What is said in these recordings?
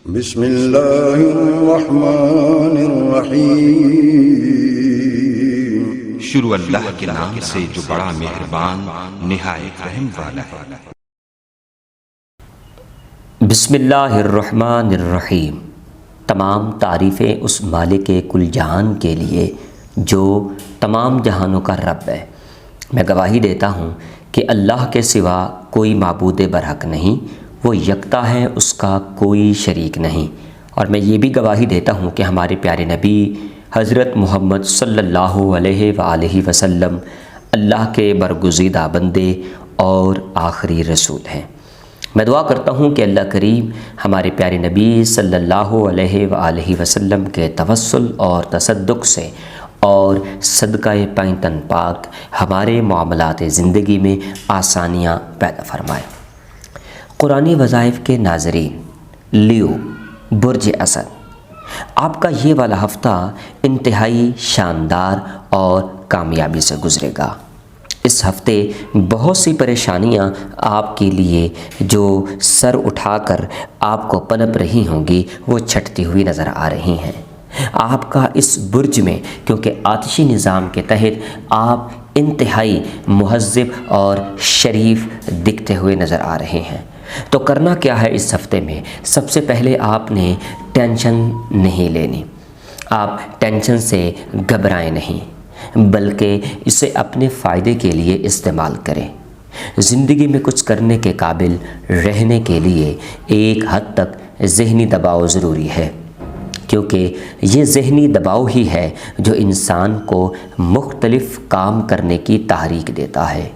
بسم اللہ الرحمن الرحیم۔ شروع اللہ کے نام سے جو بڑا مہربان نہایت رحم والا ہے۔ بسم اللہ الرحمن الرحیم۔ تمام تعریفیں اس مالک کل جہان کے لیے جو تمام جہانوں کا رب ہے۔ میں گواہی دیتا ہوں کہ اللہ کے سوا کوئی معبود برحق نہیں، وہ یکتا ہے، اس کا کوئی شریک نہیں۔ اور میں یہ بھی گواہی دیتا ہوں کہ ہمارے پیارے نبی حضرت محمد صلی اللہ علیہ وآلہ وسلم اللہ کے برگزیدہ بندے اور آخری رسول ہیں۔ میں دعا کرتا ہوں کہ اللہ کریم ہمارے پیارے نبی صلی اللہ علیہ وآلہ وسلم کے توسل اور تصدق سے اور صدقہ پائیں تن پاک ہمارے معاملات زندگی میں آسانیاں پیدا فرمائے۔ قرآنی وظائف کے ناظرین، لیو برج اسد، آپ کا یہ والا ہفتہ انتہائی شاندار اور کامیابی سے گزرے گا۔ اس ہفتے بہت سی پریشانیاں آپ کے لیے جو سر اٹھا کر آپ کو پنپ رہی ہوں گی وہ چھٹتی ہوئی نظر آ رہی ہیں۔ آپ کا اس برج میں کیونکہ آتشی نظام کے تحت آپ انتہائی مہذب اور شریف دکھتے ہوئے نظر آ رہے ہیں۔ تو کرنا کیا ہے اس ہفتے میں؟ سب سے پہلے آپ نے ٹینشن نہیں لینی۔ آپ ٹینشن سے گھبرائیں نہیں، بلکہ اسے اپنے فائدے کے لیے استعمال کریں۔ زندگی میں کچھ کرنے کے قابل رہنے کے لیے ایک حد تک ذہنی دباؤ ضروری ہے، کیونکہ یہ ذہنی دباؤ ہی ہے جو انسان کو مختلف کام کرنے کی تحریک دیتا ہے،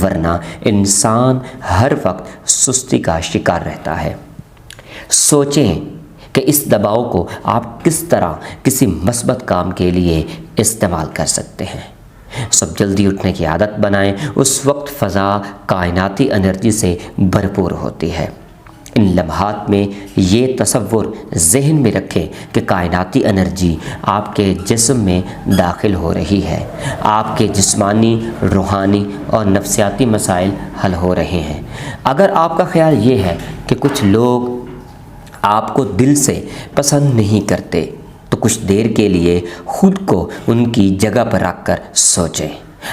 ورنہ انسان ہر وقت سستی کا شکار رہتا ہے۔ سوچیں کہ اس دباؤ کو آپ کس طرح کسی مثبت کام کے لیے استعمال کر سکتے ہیں۔ سب جلدی اٹھنے کی عادت بنائیں، اس وقت فضا کائناتی انرجی سے بھرپور ہوتی ہے۔ ان لمحات میں یہ تصور ذہن میں رکھیں کہ کائناتی انرجی آپ کے جسم میں داخل ہو رہی ہے، آپ کے جسمانی، روحانی اور نفسیاتی مسائل حل ہو رہے ہیں۔ اگر آپ کا خیال یہ ہے کہ کچھ لوگ آپ کو دل سے پسند نہیں کرتے تو کچھ دیر کے لیے خود کو ان کی جگہ پر رکھ کر سوچیں،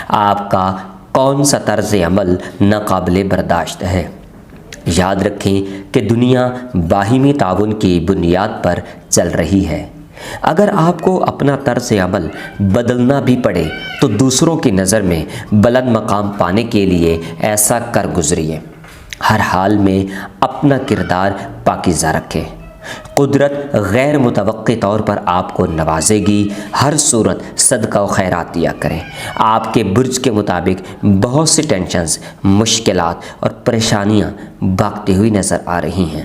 آپ کا کون سا طرز عمل ناقابل برداشت ہے۔ یاد رکھیں کہ دنیا باہمی تعاون کی بنیاد پر چل رہی ہے۔ اگر آپ کو اپنا طرز عمل بدلنا بھی پڑے تو دوسروں کی نظر میں بلند مقام پانے کے لیے ایسا کر گزریے۔ ہر حال میں اپنا کردار پاکیزہ رکھیں۔ قدرت غیر متوقع طور پر آپ کو نوازے گی۔ ہر صورت صدقہ و خیرات دیا کریں۔ آپ کے برج کے مطابق بہت سی ٹینشنز، مشکلات اور پریشانیاں بھاگتی ہوئی نظر آ رہی ہیں۔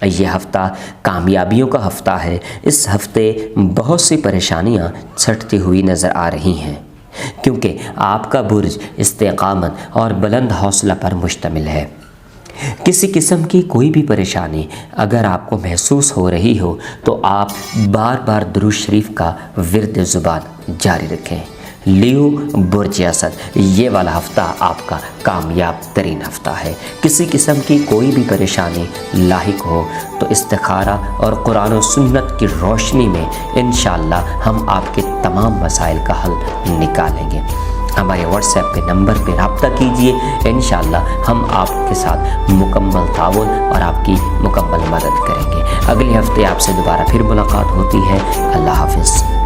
یہ ہفتہ کامیابیوں کا ہفتہ ہے۔ اس ہفتے بہت سی پریشانیاں چھٹتی ہوئی نظر آ رہی ہیں، کیونکہ آپ کا برج استقامت اور بلند حوصلہ پر مشتمل ہے۔ کسی قسم کی کوئی بھی پریشانی اگر آپ کو محسوس ہو رہی ہو تو آپ بار بار درود شریف کا ورد زبان جاری رکھیں۔ لیو برج اسد، یہ والا ہفتہ آپ کا کامیاب ترین ہفتہ ہے۔ کسی قسم کی کوئی بھی پریشانی لاحق ہو تو استخارہ اور قرآن و سنت کی روشنی میں انشاءاللہ ہم آپ کے تمام مسائل کا حل نکالیں گے۔ ہمارے واٹس ایپ کے نمبر پہ رابطہ کیجئے، انشاءاللہ ہم آپ کے ساتھ مکمل تعاون اور آپ کی مکمل مدد کریں گے۔ اگلے ہفتے آپ سے دوبارہ پھر ملاقات ہوتی ہے۔ اللہ حافظ۔